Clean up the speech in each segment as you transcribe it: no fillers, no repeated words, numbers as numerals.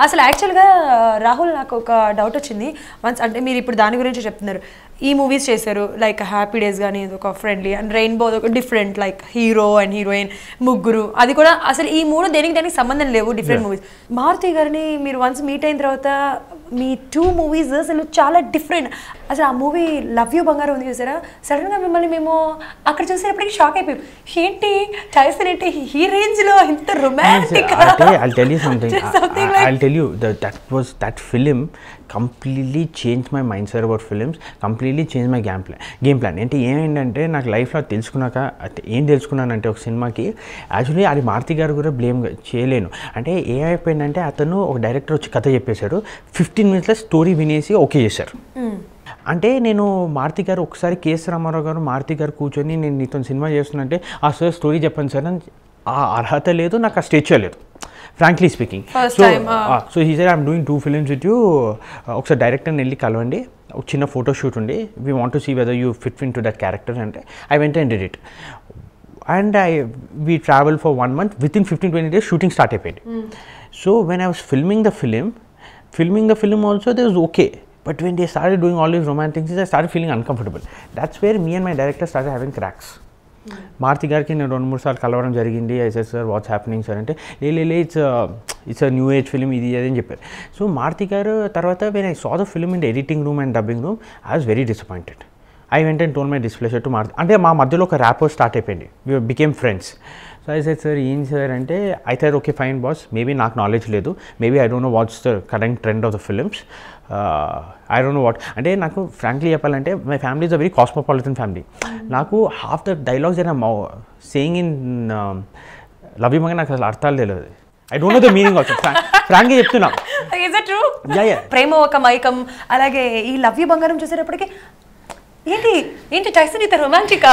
అసలు యాక్చువల్గా రాహుల్ నాకు ఒక డౌట్ వచ్చింది వన్స్, అంటే మీరు ఇప్పుడు దాని గురించి చెప్తున్నారు, ఈ మూవీస్ చేశారు లైక్ హ్యాపీ డేస్ కానీ ఒక ఫ్రెండ్లీ అండ్ రెయిన్బో ఒక different like hero and heroine ముగ్గురు, అది కూడా అసలు ఈ మూడు దేనికి సంబంధం లేవు డిఫరెంట్ మూవీస్. మారుతి గారిని మీరు వన్స్ మీట్ అయిన తర్వాత మీ 2 మూవీస్ అసలు చాలా డిఫరెంట్. అసలు ఆ మూవీ లవ్ యూ బంగారం ఉంది చూసారా, సడన్గా మిమ్మల్ని మేము అక్కడ చూసేటప్పటికి షాక్ అయిపోయాం, ఏంటి టైసన్ ఏంటి ఈ రేంజ్లో ఇంత romantic. I'll tell you something. I'll tell you that film completely changed my mindset about films, completely changed my game plan. అంటే ఏమైందంటే నాకు లైఫ్లో తెలుసుకున్నాక ఏం తెలుసుకున్నానంటే ఒక సినిమాకి యాక్చువల్లీ అది మారుతి గారు కూడా బ్లేమ్ చేయలేను. అంటే ఏమైపోయిందంటే అతను ఒక డైరెక్టర్ వచ్చి కథ చెప్పేశాడు, 15 minutesలో స్టోరీ వినేసి ఓకే చేశారు. అంటే నేను మారుతి గారు ఒకసారి కేఎస్ రామారావు గారు మారుతి గారు కూర్చొని నేను నీతో సినిమా చేస్తున్నంటే ఆ సార్ స్టోరీ చెప్పండి సార్ అని ఆ అర్హత లేదు, నాకు ఆ స్టేచర్ లేదు frankly speaking. So he said I'm doing 2 films with you, ఒకసారి డైరెక్టర్ని వెళ్ళి కలవండి, ఒక చిన్న ఫోటోషూట్ ఉండి we want to see whether you fit in to that character అంటే I went and did it. And we travel for 1 month, with in 15-20 days shooting start అయిపోయింది. So when I was filming the film also there was okay. But when they started doing all these romantic things, I started feeling uncomfortable. That's where me and my director started having cracks. Maruti gariki నేను 2-3 సార్లు కలవడం జరిగింది. I said, sir, what's happening, sir? అంటే లే it's a new age film ఇది అని చెప్పారు. So Maruti గారు తర్వాత when I saw the film in the editing room and dubbing room, I was very disappointed. I went and told my displeasure to Maruti. అంటే మా మధ్యలో ఒక ర్యాపో స్టార్ట్ అయిపోయింది. We became friends. So I said, sir, ఏం sir అంటే I thought, okay, fine boss, maybe నాకు knowledge లేదు, maybe I don't know what's the current trend of the films. I don't know what. అంటే నాకు frankly చెప్పాలంటే my family is a very cosmopolitan family. నాకు half the dialogues that I'm saying in love you బంగారం నాకు అసలు అర్థాలు తెలియదు. I don't know the meaning also. Frankly చెప్తున్నా. Is it true? Yeah. ప్రేమ ఒక మైకం, అలాగే ఈ లవ్ యూ బంగారం చూసేటప్పటికి ఏంటి టైసన్ ఇంత రొమాంటికా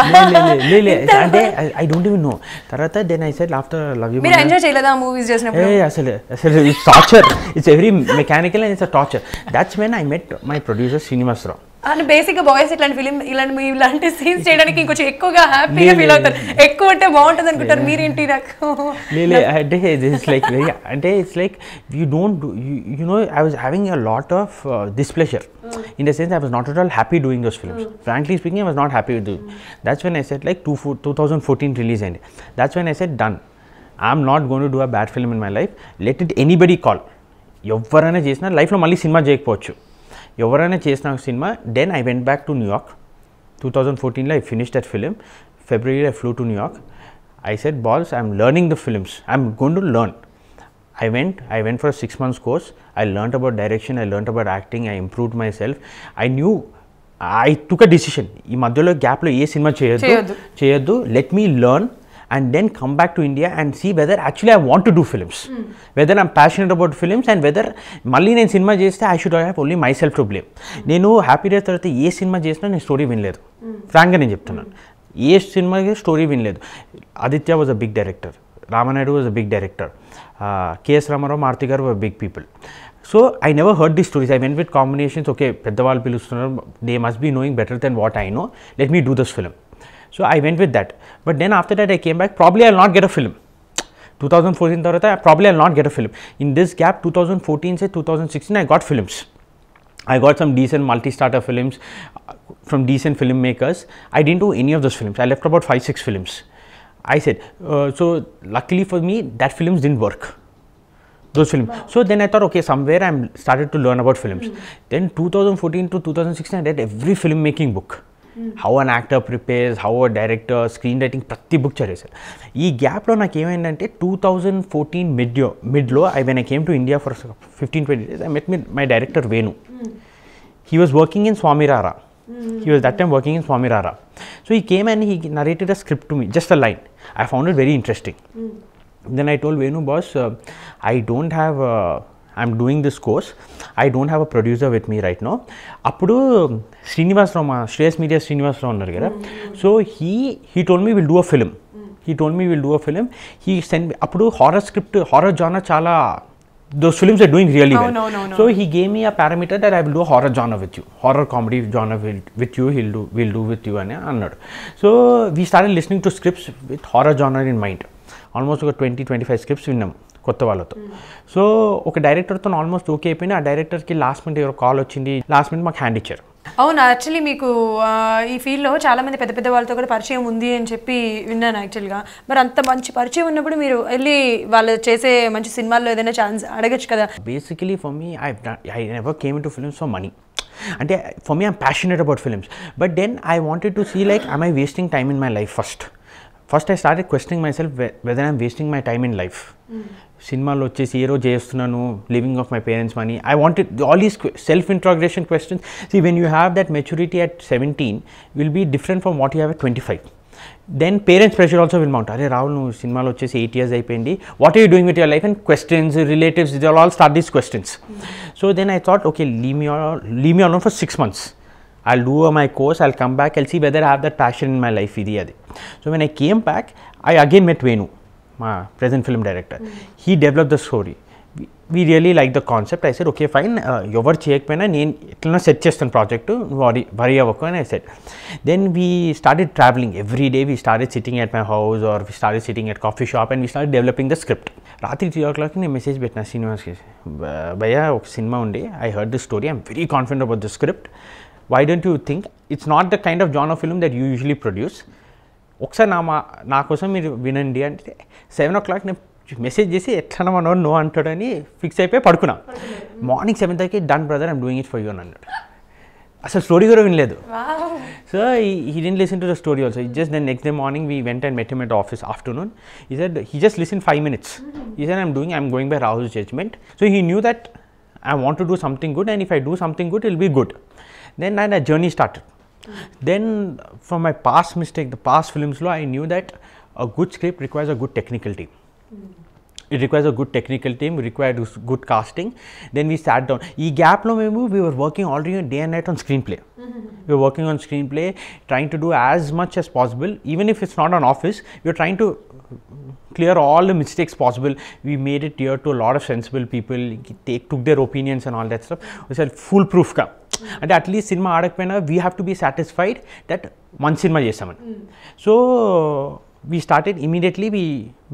అంటే ఐ డోంట్ ఈవెన్ నో. తర్వాత then I said after love you మీరు ఎంజాయ్ చేయలేదా మూవీస్ చేసినప్పుడు? అసలు it's torture, it's every mechanical and it's a torture. That's when I met my producer Srinivasarao. And బేసిక్గా బాయ్స్ ఇట్లాంటి ఫిలిం ఇలాంటి సీన్స్ చేయడానికి ఇంకొంచెం ఎక్కువగా హ్యాపీగా ఫీల్ అవుతారు, ఎక్కువ అంటే బాగుంటుంది అనుకుంటారు. మీరేంటి నాకు అంటే ఇట్స్ లైక్ వెరీ అంటే it's like you don't you know I was having a lot of displeasure. In the sense I was not at all happy doing those films. Frankly speaking, I was not happy with it. That's when I said like 2014 release and that's when I said done. I'm not going to do a bad film in my life. Let it anybody call. ఎవరైనా చేసినా లైఫ్లో మళ్ళీ cinema చేయకపోవచ్చు, ఎవరైనా చేసిన సినిమా. Then I went back to New York 2014లో. I finish that film. February I flew to New York. I said, boss, I'm learning the films. I'm going to learn. I went for a 6 months course. I learned about direction, I learned about acting, I improved myself. I took a decision. ఈ మధ్యలో గ్యాప్లో ఏ cinema చేయొద్దు. Let me learn and then come back to India and see whether actually I want to do films. Whether I'm passionate about films and whether మళ్ళీ నేను cinema చేస్తే I should have only myself to blame. నేను happy days తర్వాత ఏ cinema చేసినా నేను story వినలేదు. ఫ్రాంక్గా నేను చెప్తున్నాను, ఏ సినిమాకి స్టోరీ వినలేదు. Aditya was a big director, Ramanaidu was a big director, K S Ramarao, Maruti garu were big people. So I never heard the stories. I went with combinations. Okay, పెద్దవాళ్ళు పిలుస్తున్నారు, they must be knowing better then what I know, let me do this film. So I went with that. But then after that I came back, probably I'll not get a film. 2014 tarvata probably I'll not get a film. In this gap 2014 se 2016 I got films. I got some decent multi-starter films from decent filmmakers. I didn't do any of those films. I left about 5-6 films. I said, so luckily for me that films didn't work. Those films. So then I thought, okay, somewhere I'm started to learn about films. Then 2014 to 2016 I read every filmmaking book. How an actor prepares, how a director, screenwriting, ప్రతి book చదివేశారు. ఈ గ్యాప్లో నాకు ఏమైందంటే 2014 midలో when I came to India for 15-20 days, I met my director Venu. He was working in Swamy. He was that time working in Swamy. So he came and he narrated a script to me, just a line. I found it very interesting. Then I told Venu, boss, I don't have I'm doing this course. I don't have a producer with me right now. Appudu Srinivasrav, Shreyas Media Srinivasrav unnaru kada. So he told me we'll do a film. He sent me appudu horror script, horror genre chala, those films are doing really well. No. So he gave me a parameter that I will do a horror genre with you, horror comedy genre with you. We'll do with you ani annadu. So we started listening to scripts with horror genre in mind. Almost 20-25 scripts vinnam. కొత్త వాళ్ళతో. So ఒక డైరెక్టర్తో almost okay అయిపోయింది. ఆ డైరెక్టర్కి last minute ఎవరో call వచ్చింది, last minute మాకు hand ఇచ్చారు. అవును, యాక్చువల్లీ మీకు ఈ ఫీల్డ్లో చాలామంది పెద్ద పెద్ద వాళ్ళతో కూడా పరిచయం ఉంది అని చెప్పి విన్నాను యాక్చువల్గా. మరి అంత మంచి పరిచయం ఉన్నప్పుడు మీరు వెళ్ళి వాళ్ళు చేసే మంచి సినిమాల్లో ఏదైనా ఛాన్స్ అడగచ్చు కదా. Basically for me I never came in to films for money. అంటే for me I'm passionate about films, but then I wanted to see like am I wasting time in my life first I started questioning myself whether I'm wasting my time in life. సినిమాలో వచ్చేసి ఏ రోజు చేస్తున్నాను, living of my parents money. I wanted all these self integration questions. See, when you have that maturity at 17 will be different from what you have at 25. Then parents pressure also will mount. అరే రాహుల్, నువ్వు సినిమాలో వచ్చేసి 8 years అయిపోయింది, what are you doing with your life, and questions, relatives, they all start these questions. So then I thought, okay, leave me alone for 6 months. I'll do my course, I'll come back, I'll see whether I have that passion in my life. So when I came back, I again met Venu, my present film director. He developed the story. We really liked the concept. I said, okay, fine, ఎవరు చేయకపోయినా నేను ఎట్లన్నా set చేస్తాను project, worry అవ్వకు అని I said. Then we started traveling every day. We started sitting at my house or we started sitting at coffee shop and we started developing the script. రాత్రి 3 o'clock నేను message పెట్టిన శ్రీనివాస్కి, భయ్యా ఒక cinema ఉండే, I heard the story, I'm very confident about the script. Why don't you think, it's not the kind of genre film that you usually produce, ఒకసారి నా కోసం మీరు వినండి అంటే 7 o'clock నేను మెసేజ్ చేసి ఎట్లా మనోడు నో అంటాడని ఫిక్స్ అయిపోయి పడుకున్నా. Morning 7:30 done brother, I'm doing it for you అని అన్నాడు. అసలు స్టోరీ కూడా వినలేదు. So he didn't listen to the story also. He just, then next day morning we went and met him at the office afternoon. He said he just listened 5 minutes. He said, I'm going by Rahul's judgment. So he knew that I want to do something good, and if I do something good, it will be good. Then a journey started. Then from my past mistake, the past films law, I knew that a good script requires a good technical team. It requires a good technical team, requires good casting. Then we sat down. Ee gap lo we were working already day and night on screenplay. We were working on screenplay, trying to do as much as possible. Even if it's not an office, we were trying to clear all the mistakes possible. We made it clear to a lot of sensible people, took their opinions and all that stuff. We said foolproof ka. And at least cinema aadakpoina, we have to be satisfied that one cinema chesamani. So we started immediately. We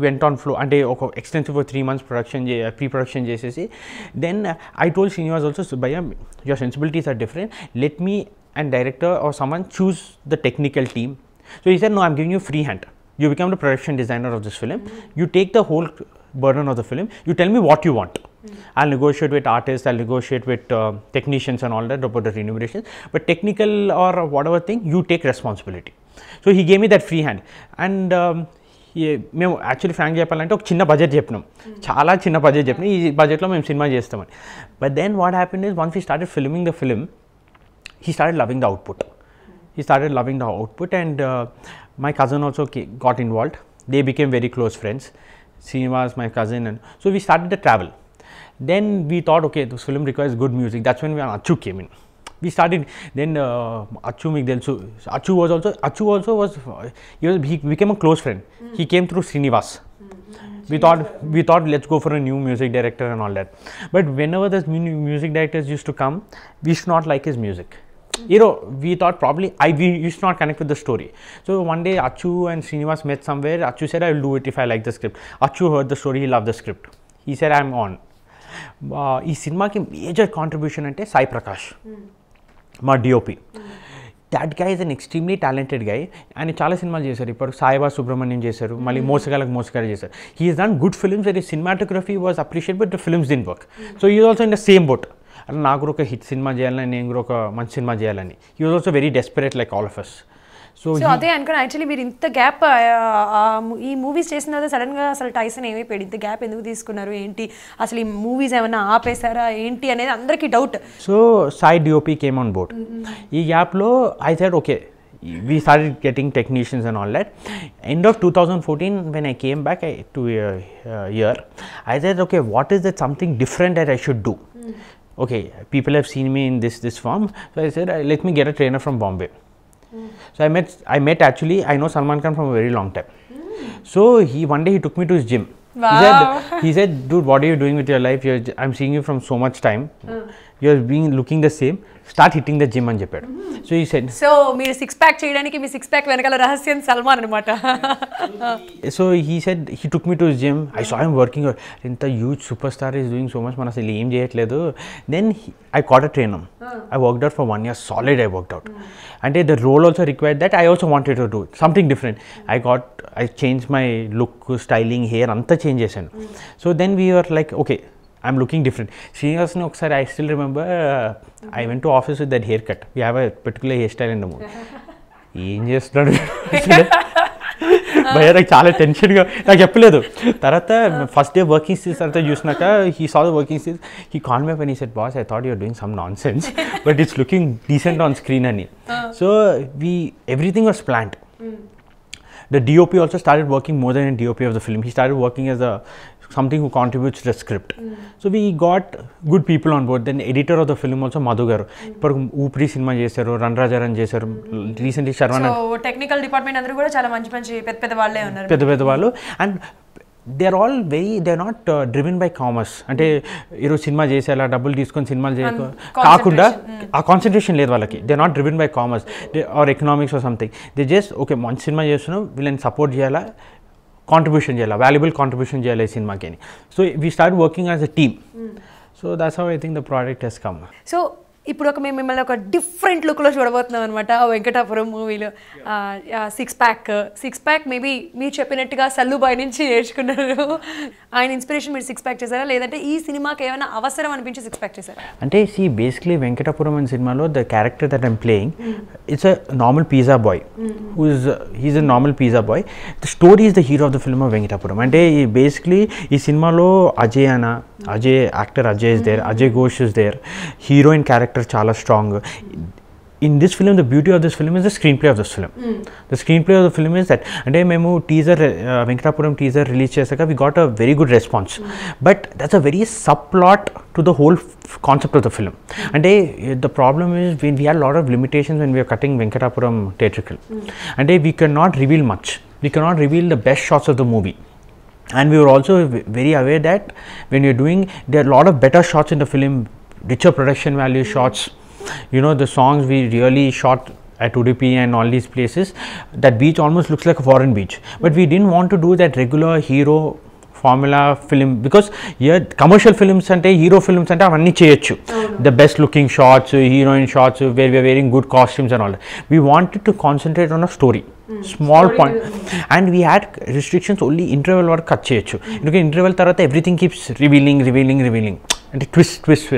went on flow and extensive for 3 months production, pre-production chesesi. Then I told Srinivas also, so bhaiya, your sensibilities are different, let me and director or someone choose the technical team. So he said, no, I'm giving you free hand. You become the production designer of this film. You take the whole burden of the film. You tell me what you want. I'll negotiate with artists, I'll negotiate with technicians and all that about the remuneration. But technical or whatever thing, you take responsibility. So he gave me that free hand. And మేము actually Frank చెప్పాలంటే ఒక చిన్న budget చెప్పినాం, చాలా చిన్న budget చెప్పినాం, ఈ బడ్జెట్లో మేము సినిమా చేస్తామని. But then what happened is, once he started filming the film, he started loving the output. And my cousin also got involved. They became very close friends. Srinivas, my cousin, and so we started the travel. Then we thought, okay, this film requires good music. That's when Achu came in. We started. Then Achu he became a close friend. He came through Srinivas. We thought let's go for a new music director and all that. But whenever the music directors used to come, we used to not like his music. We thought probably we used to not connect with the story. So one day Achu and Srinivas met somewhere. Achu said, I will do it if I like the script. Achu heard the story, he loved the script. He said, I'm on. Ee cinema ki major contribution ante Sai Prakash, my DOP. That guy is an extremely talented guy. And చాలా సినిమాలు చేశారు. ఇప్పుడు సాయిబా సుబ్రహ్మణ్యం చేశారు, మళ్ళీ మోసగాలకు మోసగారు చేశారు. He has done good films and his cinematography was appreciated, but the films didn't work. So he is also in the same boat. అంటే నాకు కూడా ఒక హిట్ సినిమా చేయాలని, నేను కూడా ఒక మంచి సినిమా చేయాలని. He was also very desperate like all of us. So అదే అనుకున్నా యాక్చువల్లీ మీరు ఇంత గ్యాప్ ఈ మూవీస్ చేసిన తర్వాత సడన్గా అసలు టైసన్ ఏమైపోయాడు, ఇంత గ్యాప్ ఎందుకు తీసుకున్నారు ఏంటి, అసలు ఈ మూవీస్ ఏమైనా ఆపేశారా ఏంటి అనేది అందరికీ doubt. So Sai DOP came on board. ఈ గ్యాప్లో I said okay, we started getting technicians and all that. End of 2014 when I came back to here, I said okay, what is that something different that I should do? Okay, people have seen me in this form, so I said let me get a trainer from Bombay. So I met actually, I know Salman Khan from a very long time. So one day he took me to his gym. Wow. He said dude, what are you doing with your life? I'm seeing you from so much time. you're being looking the same, start hitting the gym అని చెప్పాడు. So ఈ said so మీరు 6 pack చేయడానికి మీ 6 pack వెనకాల రహస్యం సల్మాన్ అనమాట. So he said he took me to his gym. I saw him working. ఇంత huge super star is doing so much, మనం అసలు ఏం చేయట్లేదు. Then I caught a trainer. I worked out for 1 year solid. I worked out. And the role also required that. I also wanted to do something different. I changed my look, styling, hair అంతా change చేశాను. So then we were like, okay, I'm looking different. Srinivasni ఒకసారి I still remember I went to office with that haircut. We have a particular hairstyle in the movie. ఏం చేస్తున్నాడు భయ, నాకు చాలా టెన్షన్గా, నాకు చెప్పలేదు. తర్వాత ఫస్ట్ డే వర్కింగ్ స్టిల్స్ అంతా చూసినాక he saw the working stills. He called me up and he said, boss, I thought you were doing some nonsense but it's looking decent on screen అని. So everything was planned. The DOP also started working more than a DOP of the film. He started working as something who contributes to the script. So we got good people on board. Then editor of the film also Madhu garu. ఇప్పుడు ఊపిరి cinema చేశారు, run Raja Run చేశారు, recently Saravana. So technical department అందరూ కూడా చాలా మంచి మంచి పెద్ద వాళ్ళే ఉన్నారు, పెద్ద వాళ్ళు. And they are all they are not driven by commerce. అంటే ఈరోజు సినిమా చేసేలా డబ్బులు తీసుకొని సినిమాలు కాకుండా ఆ కాన్సన్ట్రేషన్ లేదు వాళ్ళకి. They are not driven by commerce or economics or something. They just okay మంచి సినిమా చేస్తున్నాం, వీళ్ళని సపోర్ట్ చేయాలా, కాంట్రిబ్యూషన్ చేయాలి, వాల్యుబుల్ కాంట్రిబ్యూషన్ చేయాలి ఈ సినిమాకి అని. So we start working as a team. So that's how I think the product has come. So ఇప్పుడు మేము మిమ్మల్ని ఒక డిఫరెంట్ లుక్లో చూడబోతున్నాం అనమాట వెంకటాపురం మూవీలో. 6 ప్యాక్ మేబీ మీరు చెప్పినట్టుగా సల్లుబాయ్ నుంచి నేర్చుకున్నారు. ఆయన ఇన్స్పిరేషన్ మీరు 6 ప్యాక్ చేశారా, లేదంటే ఈ సినిమాకి ఏమైనా అవసరం అనిపించి 6 ప్యాక్ చేశారా? అంటే బేసిక్లీ వెంకటాపురం అనే సినిమాలో the character that I'm playing it's a normal pizza boy. He's a normal pizza boy. The story is the hero of the film of Venkatapuram. అంటే బేసిక్లీ ఈ సినిమాలో Ajay actor Ajay is there, Ajay Ghosh is there, heroine character చాలా strong. In this film, the beauty of this film is the screenplay of this film. The screenplay of the film is that, and మేము teaser Venkatapuram teaser release చేసాక we got a very good response, but that's a very subplot to the whole concept of the film. And the problem is we had a lot of limitations when we are cutting Venkatapuram theatrical. And we cannot reveal much. We cannot reveal the best shots of the movie. And we were also very aware that when you're doing, there are a lot of better shots in the film, richer production value shots. You know, the songs we really shot at Udupi and all these places, that beach almost looks like a foreign beach. But we didn't want to do that regular hero formula film, because here commercial films ante, hero films ante avanni cheyochu. The best looking shots, heroine shots where we are wearing good costumes and all that. We wanted to concentrate on a story. Small point. And we had restrictions, only interval వరకు cut చేయొచ్చు. ఎందుకంటే interval తర్వాత everything keeps revealing అంటే twist.